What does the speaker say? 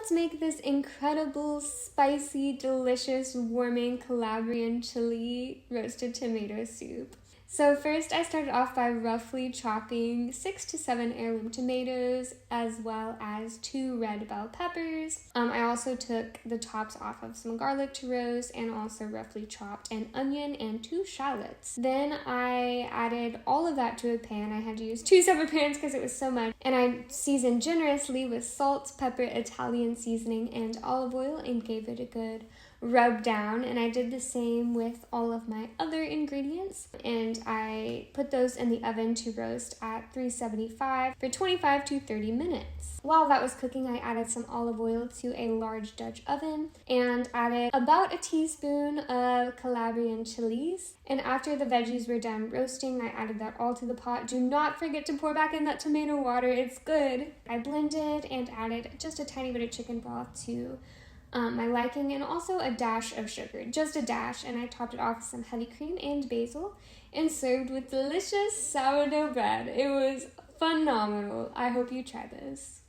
let's make this incredible, spicy, delicious, warming Calabrian Chile roasted tomato soup. So first I started off by roughly chopping 6 to 7 heirloom tomatoes as well as 2 red bell peppers. I also took the tops off of some garlic to roast and also roughly chopped an onion and 2 shallots. Then I added all of that to a pan. I had to use 2 separate pans because it was so much. And I seasoned generously with salt, pepper, Italian seasoning, and olive oil and gave it a good rub down. And I did the same with all of my other ingredients. And I put those in the oven to roast at 375 for 25 to 30 minutes. While that was cooking, I added some olive oil to a large Dutch oven and added about a teaspoon of Calabrian chilies. And after the veggies were done roasting, I added that all to the pot. Do not forget to pour back in that tomato water, it's good. I blended and added just a tiny bit of chicken broth to my liking, and also a dash of sugar, just a dash, and I topped it off with some heavy cream and basil and served with delicious sourdough bread. It was phenomenal. I hope you try this.